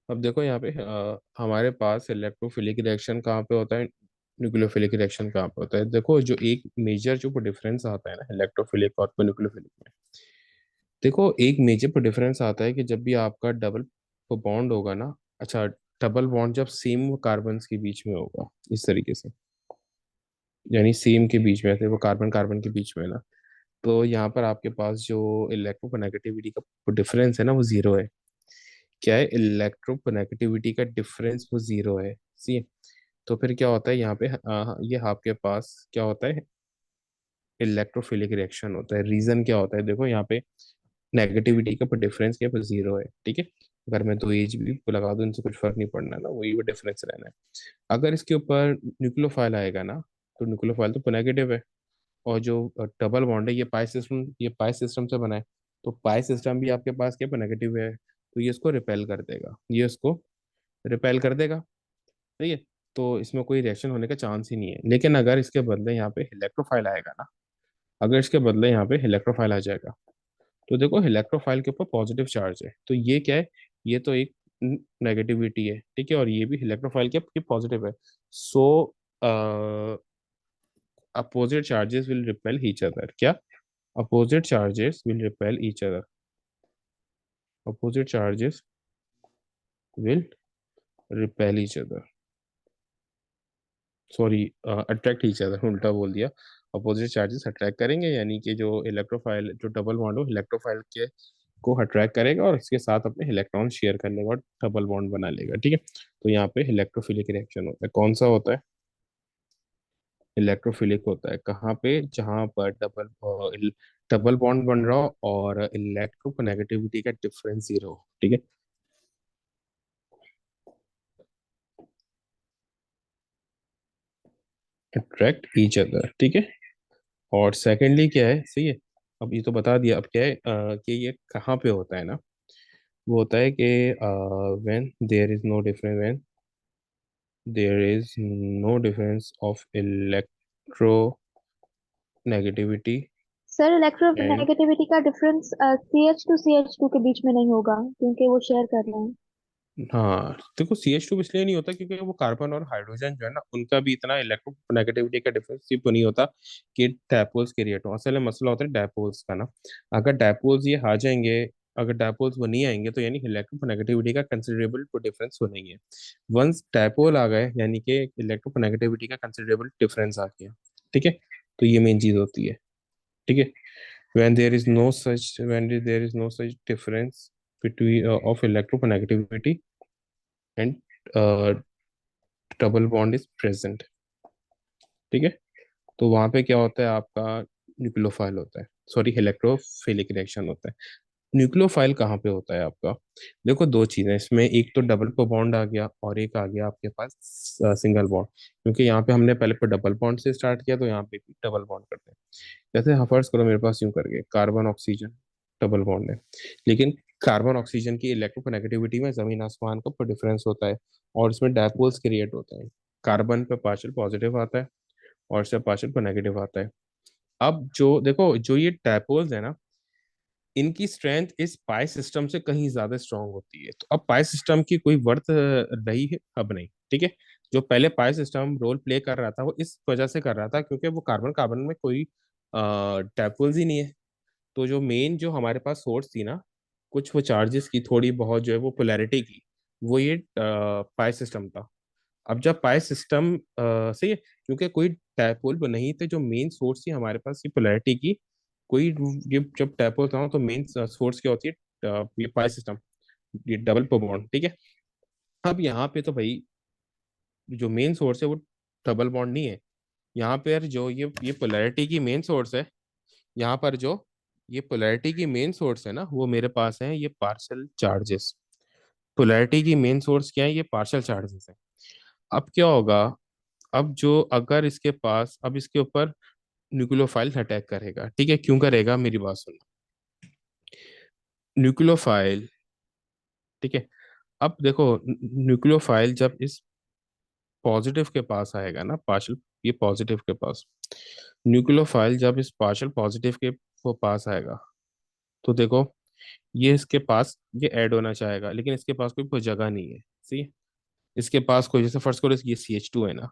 अब देखो यहाँ पे हमारे पास इलेक्ट्रोफिलिक रिएक्शन कहाँ पे होता है, न्यूक्लियोफिलिक रिएक्शन कहाँ पे होता है। देखो जो एक मेजर जो डिफरेंस आता है ना इलेक्ट्रोफिलिक और न्यूक्लियोफिलिक में, देखो एक मेजर डिफरेंस आता है कि जब भी आपका डबल बॉन्ड होगा ना, अच्छा, डबल बॉन्ड जब सेम कार्बन के बीच में होगा इस तरीके से, यानी सेम के बीच में, ऐसे वो कार्बन कार्बन के बीच में है ना, तो यहाँ पर आपके पास जो इलेक्ट्रोनेगेटिविटी का डिफरेंस है ना वो जीरो है। क्या है, इलेक्ट्रोनेगेटिविटी का डिफरेंस वो जीरो है। सी, तो फिर क्या होता है यहाँ पे, ये आपके पास क्या होता है, इलेक्ट्रोफिलिक रिएक्शन होता है। रीजन क्या होता है, देखो यहाँ पे नेगेटिविटी का डिफरेंस क्या है, जीरो है, ठीक है। अगर मैं दो एज भी लगा दूं इनसे कुछ फर्क नहीं पड़ना है ना, वही वो डिफरेंस रहना है। अगर इसके ऊपर न्यूक्लियोफाइल आएगा ना, तो न्यूक्लियोफाइल तो नेगेटिव है, और जो डबल बॉन्ड है ये पाई सिस्टम से बना है, तो पाई सिस्टम भी आपके पास क्या नेगेटिव है, तो ये इसको रिपेल कर देगा, ये इसको रिपेल कर देगा, सही है। तो इसमें कोई रिएक्शन होने का चांस ही नहीं है। लेकिन अगर इसके बदले यहाँ पे इलेक्ट्रोफाइल आएगा ना, अगर इसके बदले यहाँ पे इलेक्ट्रोफाइल आ जाएगा, तो देखो इलेक्ट्रोफाइल के ऊपर पॉजिटिव चार्ज है, तो ये क्या है, ये तो एक नेगेटिविटी है, ठीक है, और ये भी इलेक्ट्रोफाइल के पॉजिटिव है। सो opposite charges will repel each other, क्या, opposite charges will repel each other, opposite charges will repel each other, sorry, attract each other, उल्टा बोल दिया। अपोजिट चार्जेस अट्रैक्ट करेंगे, यानी कि जो इलेक्ट्रोफाइल जो डबल बॉन्ड हो इलेक्ट्रोफाइल के को अट्रैक्ट करेगा और इसके साथ अपने इलेक्ट्रॉन शेयर कर लेगा और डबल बॉन्ड बना लेगा, ठीक है। तो यहाँ पे इलेक्ट्रोफिलिक रिएक्शन होता है, कौन सा होता है, इलेक्ट्रोफिलिक होता है कहाँ पे, जहाँ पर डबल बॉन्ड बन रहा हो और इलेक्ट्रोनेगेटिविटी का डिफरेंस जीरो हो, ठीक है। अट्रैक्ट ईच अदर, ठीक है। और सेकेंडली क्या है, सही है, अब ये तो बता दिया, अब क्या है कि ये कहाँ पे होता है ना, वो होता है कि when there is no difference, when there is no difference of electronegativity sir and, electronegativity का डिफरेंस CH2 के बीच में नहीं होगा क्योंकि वो शेयर कर रहे हैं। हाँ देखो CH2 इसलिए नहीं होता क्योंकि वो कार्बन और हाइड्रोजन जो है ना उनका भी इतना इलेक्ट्रोनेगेटिविटी का डिफरेंस तो नहीं होता कि डायपोल्स क्रिएट हो। असल में मसला होता है डायपोल्स का ना, अगर डायपोल्स ये आ जाएंगे, अगर डायपोल्स वो नहीं आएंगे तो यानी इलेक्ट्रोनेगेटिविटी का कंसिडरेबल डिफरेंस हो नहीं है। वंस डायपोल आ गए यानी कि इलेक्ट्रोनेगेटिविटी का कंसिडरेबल डिफरेंस आ गया, ठीक है। तो ये मेन चीज होती है, ठीक है। when there is no such difference between of electronegativity and double bond is present, ठीक है। तो वहां पे क्या होता है आपका, न्यूक्लियोफाइल होता है, सॉरी इलेक्ट्रोफिलिक रिएक्शन होता है। न्यूक्लियोफाइल कहाँ पे होता है आपका, देखो दो चीजें इसमें, एक तो डबल बॉन्ड आ गया और एक आ गया आपके पास सिंगल बॉन्ड। क्योंकि यहाँ पे हमने पहले डबल बॉन्ड से स्टार्ट किया, तो यहाँ पे भी डबल बॉन्ड करते हैं। जैसे हाँ फर्ज करो मेरे पास यूं करके कार्बन ऑक्सीजन डबल बॉन्ड है, लेकिन कार्बन ऑक्सीजन की इलेक्ट्रोनेगेटिविटी में जमीन आसमान का डिफरेंस होता है, और इसमें डायपोल्स क्रिएट होते हैं। कार्बन पे पार्शियल पॉजिटिव आता है और इससे पार्शियल पे नेगेटिव आता है। अब जो देखो जो ये डायपोल्स है ना, इनकी स्ट्रेंथ इस पाई सिस्टम से कहीं ज्यादा स्ट्रांग होती है। तो अब पाई सिस्टम की कोई वर्थ रही है अब नहीं, ठीक है। जो पहले पाई सिस्टम रोल प्ले कर रहा था वो इस वजह से कर रहा था क्योंकि वो कार्बन कार्बन में कोई डायपोल्स ही नहीं है। तो जो मेन जो हमारे पास सोर्स थी ना, कुछ वो चार्जेस की थोड़ी बहुत जो है वो पोलैरिटी की, वो ये पाई सिस्टम था। अब जब पाई सिस्टम सही है, क्योंकि कोई डायपोल नहीं थे, जो मेन सोर्स थी हमारे पास ये पोलैरिटी की, कोई ये जब डायपोल था तो मेन सोर्स क्या होती है, ये पाई सिस्टम, ये डबल बॉन्ड, ठीक है। अब यहाँ पे तो भाई जो मेन सोर्स है वो डबल बॉन्ड नहीं है। यहाँ पे यार जो ये पोलैरिटी की मेन सोर्स है, यहाँ पर जो ये पोलैरिटी की मेन सोर्स है ना वो मेरे पास है ये पार्शियल चार्जेस। पोलैरिटी की मेन सोर्स क्या है, ये पार्शियल चार्जेस है। अब क्या होगा, अब जो अगर इसके पास अब इसके ऊपर न्यूक्लियोफाइल अटैक करेगा, ठीक है, क्यों करेगा मेरी बात सुनो, न्यूक्लियोफाइल, ठीक है। अब देखो न्यूक्लियोफाइल जब इस पॉजिटिव के पास आएगा ना, पार्शियल, ये पॉजिटिव के पास, न्यूक्लियोफाइल जब इस पार्शियल पॉजिटिव के वो पास आएगा, तो देखो ये इसके पास ये ऐड होना चाहेगा, लेकिन इसके पास कोई जगह नहीं है। सी, इसके पास कोई, जैसे फर्स्ट करो ये CH2 है ना,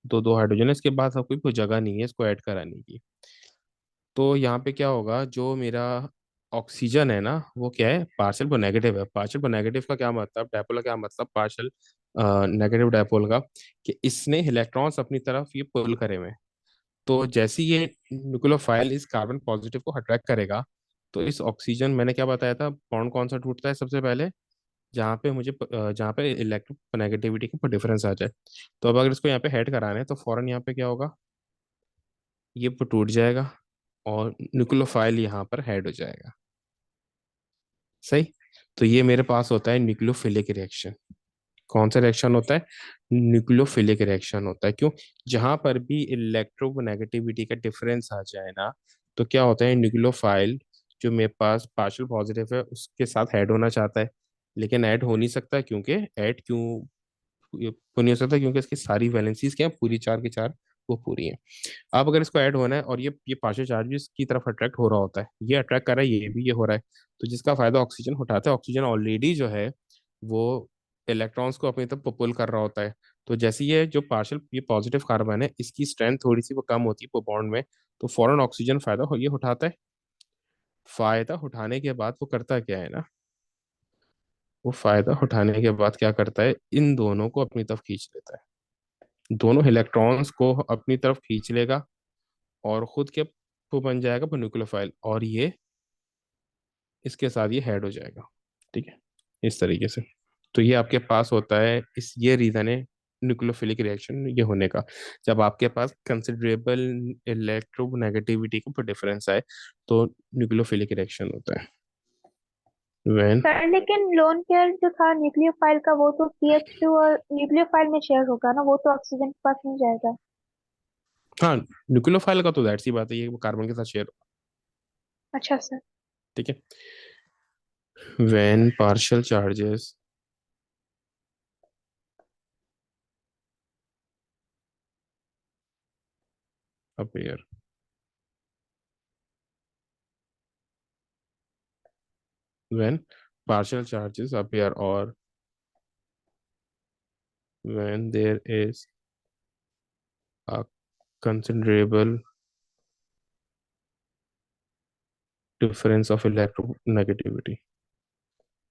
दो दो हाइड्रोजन है, इसके पास अब कोई जगह नहीं है इसको ऐड कराने की। तो यहाँ पे क्या होगा, जो मेरा ऑक्सीजन है ना वो क्या है, पार्शियल पर नेगेटिव है। पार्शियल पर नेगेटिव का क्या मतलब, डायपोल का क्या मतलब, पार्शियल नेगेटिव डायपोल का, कि इसने इलेक्ट्रॉन्स अपनी तरफ ये पुल करे हुए हैं। तो जैसे ही ये न्यूक्लियोफाइल इस कार्बन पॉजिटिव को अट्रैक्ट करेगा, तो इस ऑक्सीजन, मैंने क्या बताया था, बॉन्ड कौन सा टूटता है सबसे पहले, जहाँ पे जहाँ पे इलेक्ट्रोनेगेटिविटी का डिफरेंस आ जाए। तो अब अगर इसको यहाँ पे हेड कराना है तो फौरन यहाँ पे क्या होगा, ये टूट जाएगा और न्यूक्लियोफाइल यहाँ पर हेड हो जाएगा। सही। तो ये मेरे पास होता है न्यूक्लियोफिलिक रिएक्शन। कौन सा रिएक्शन होता है, न्यूक्लियोफिलिक रिएक्शन होता है। क्यों, जहां पर भी इलेक्ट्रोनेगेटिविटी का डिफरेंस आ जाए ना, तो क्या होता है, न्यूक्लियोफाइल जो मेरे पास पार्शियल पॉजिटिव है उसके साथ ऐड होना चाहता है, लेकिन ऐड हो नहीं सकता। क्योंकि ऐड क्यों ये हो नहीं हो सकता, क्योंकि इसकी सारी वैलेंसीज क्या है, पूरी चार की चार वो पूरी है। अब अगर इसको ऐड होना है और ये पार्शियल चार्जेस की तरफ अट्रैक्ट हो रहा होता है, ये अट्रैक्ट कर रहा है, ये भी ये हो रहा है, तो जिसका फायदा ऑक्सीजन उठाता है। ऑक्सीजन ऑलरेडी जो है वो इलेक्ट्रॉन्स को अपनी तरफ पुल कर रहा होता है। तो जैसे ये पॉजिटिव कार्बन है, इसकी स्ट्रेंथ थोड़ी सी वो कम होती है बॉन्ड में, तो फौरन ऑक्सीजन ये उठाता है। फायदा उठाने के बाद वो करता क्या है ना, वो फायदा उठाने के बाद क्या करता है, इन दोनों को अपनी तरफ खींच लेता है। दोनों इलेक्ट्रॉन्स को अपनी तरफ खींच लेगा और खुद के वो बन जाएगा न्यूक्लियोफाइल, और ये इसके साथ ये हेड हो जाएगा। ठीक है, इस तरीके से। तो ये आपके पास होता है, इस ये रीजन है न्यूक्लियोफिलिक रिएक्शन ये होने का, जब आपके पास कंसिडरेबल इलेक्ट्रोनेगेटिविटी का डिफरेंस आए, तो न्यूक्लियोफिलिक रिएक्शन होता है। व्हेन, सर लेकिन लोन पेयर जो था न्यूक्लियोफाइल का, वो तो CH2 और न्यूक्लियोफाइल में शेयर होगा ना, वो तो ऑक्सीजन के पास नहीं जाएगा। हाँ, न्यूक्लियोफाइल का तो दैट सी बात है, ये वो कार्बन के साथ शेयर। अच्छा सर। ठीक है। When partial charges appear, when partial charges appear, or when there is a considerable difference of electronegativity।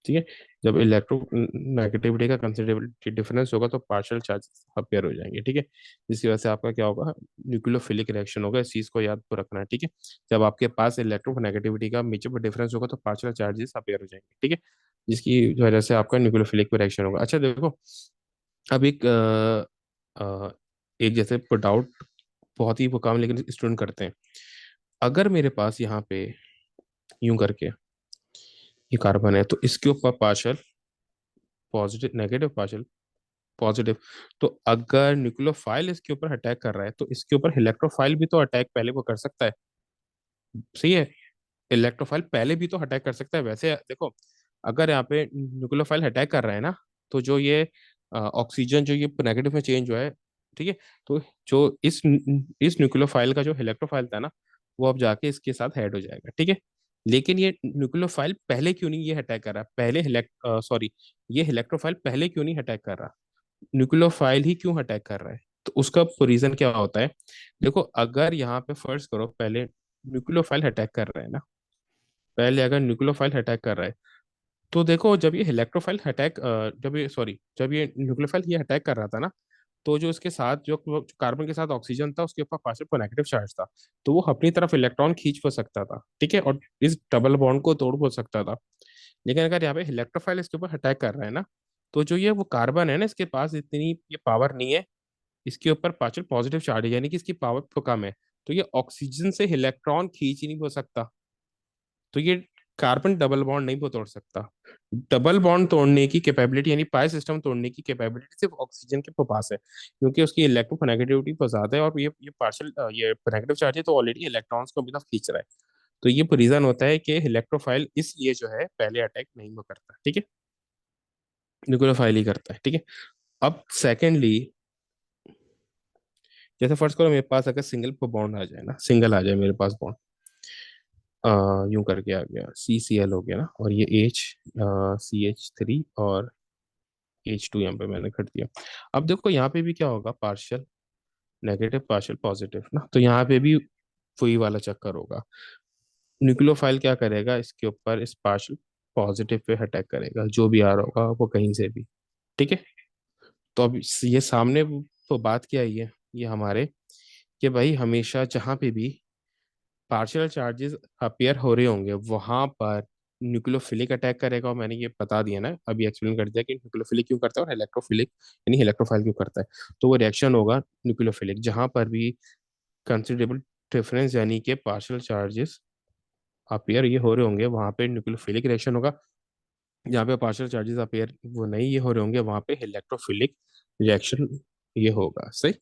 ठीक है, जब इलेक्ट्रोनेगेटिविटी का कंसिडरेबल डिफरेंस होगा तो पार्शियल चार्जेस अपीयर हो जाएंगे। ठीक है, जिसकी वजह से आपका क्या होगा, न्यूक्लियोफिलिक रिएक्शन होगा। इस चीज को याद को रखना है। ठीक है, जब आपके पास इलेक्ट्रोनेगेटिविटी का मेजर डिफरेंस होगा तो पार्शियल चार्जेस अपीयर हो जाएंगे। ठीक है, जिसकी वजह से आपका न्यूक्लियोफिलिक रिएक्शन होगा। अच्छा देखो, अब एक जैसे पुट आउट बहुत ही वो काम लेकिन स्टूडेंट करते हैं। अगर मेरे पास यहाँ पे यूं करके ये कार्बन है, तो इसके ऊपर partial positive negative, partial positive, तो अगर न्यूक्लियोफाइल इसके ऊपर अटैक कर रहा है तो इसके ऊपर इलेक्ट्रोफाइल भी तो अटैक पहले वो कर सकता है। सही है, इलेक्ट्रोफाइल पहले भी तो अटैक कर सकता है। वैसे देखो, अगर यहाँ पे न्यूक्लियोफाइल अटैक कर रहा है ना, तो जो ये ऑक्सीजन जो ये नेगेटिव में चेंज हुआ है, ठीक है, तो जो इस न्यूक्लियोफाइल का जो इलेक्ट्रोफाइल था ना, वो अब जाके इसके साथ ऐड हो जाएगा। ठीक है, लेकिन ये न्यूक्लियोफाइल पहले क्यों नहीं ये अटैक कर रहा, पहले सॉरी, ये इलेक्ट्रोफाइल पहले क्यों नहीं अटैक कर रहा, न्यूक्लियोफाइल ही क्यों अटैक कर रहा है। तो उसका रीजन क्या होता है, देखो अगर यहाँ पे फर्ज करो पहले न्यूक्लियोफाइल अटैक कर रहा है ना, पहले अगर न्यूक्लियोफाइल अटैक कर रहा है, तो देखो जब ये इलेक्ट्रोफाइल अटैक जब ये न्यूक्लियोफाइल ये अटैक कर रहा था ना, तो जो इसके साथ जो कार्बन के साथ ऑक्सीजन था उसके ऊपर पार्शियल नेगेटिव चार्ज था, तो वो अपनी तरफ इलेक्ट्रॉन खींच हो सकता था। ठीक है, और इस डबल बॉन्ड को तोड़ हो सकता था। लेकिन अगर यहाँ पे इलेक्ट्रोफाइल इसके ऊपर अटैक कर रहा है ना, तो जो ये वो कार्बन है ना, इसके पास इतनी ये पावर नहीं है, इसके ऊपर पार्शियल पॉजिटिव चार्ज है, यानी कि इसकी पावर तो कम है, तो ये ऑक्सीजन से इलेक्ट्रॉन खींच ही नहीं हो सकता। तो ये कार्बन डबल बॉन्ड नहीं वो तोड़ सकता। डबल बॉन्ड तोड़ने की कैपेबिलिटी, यानी पाई सिस्टम तोड़ने की कैपेबिलिटी सिर्फ ऑक्सीजन के पास है, क्योंकि उसकी इलेक्ट्रोनेगेटिविटी बहुत ज्यादा है, और ये पार्शियल ये नेगेटिव चार्ज है, तो ऑलरेडी इलेक्ट्रॉन्स को अपनी तरफ खींच रहा है। तो ये रीजन होता है कि इलेक्ट्रोफाइल इसलिए जो है पहले अटैक नहीं वो करता। ठीक है, न्यूक्लियोफाइल ही करता है। ठीक है, अब सेकेंडली, जैसे फर्स्ट करो मेरे पास अगर सिंगल बॉन्ड आ जाए ना, सिंगल आ जाए मेरे पास बॉन्ड, यूं करके आ गया, CCl हो गया ना, और ये CH3 और H2 यहाँ पे मैंने कर दिया। अब देखो यहाँ पे भी क्या होगा, पार्शियल नेगेटिव पार्शियल पॉजिटिव ना, तो यहाँ पे भी वही वाला चक्कर होगा। न्यूक्लियोफाइल क्या करेगा, इसके ऊपर इस पार्शियल पॉजिटिव पे अटैक करेगा, जो भी आ रहा होगा वो कहीं से भी। ठीक है। तो अब ये सामने तो बात क्या आई है ये हमारे, कि भाई हमेशा जहाँ पे भी पार्शियल चार्जेस अपीयर हो रहे होंगे वहां पर न्यूक्लियोफिलिक अटैक करेगा। और मैंने ये बता दिया ना, अभी एक्सप्लेन कर दिया कि न्यूक्लियोफिलिक क्यों करता है और इलेक्ट्रोफिलिक यानी इलेक्ट्रोफाइल क्यों करता है। तो वो रिएक्शन होगा न्यूक्लियोफिलिक, जहां पर भी कंसिडरेबल डिफरेंस यानी कि पार्शियल चार्जेस अपीयर ये हो रहे होंगे वहां पे न्यूक्लियोफिलिक रिएक्शन होगा। जहाँ पे पार्शियल चार्जेस अपीयर वो नहीं ये हो रहे होंगे वहां पे इलेक्ट्रोफिलिक रिएक्शन ये होगा। सही।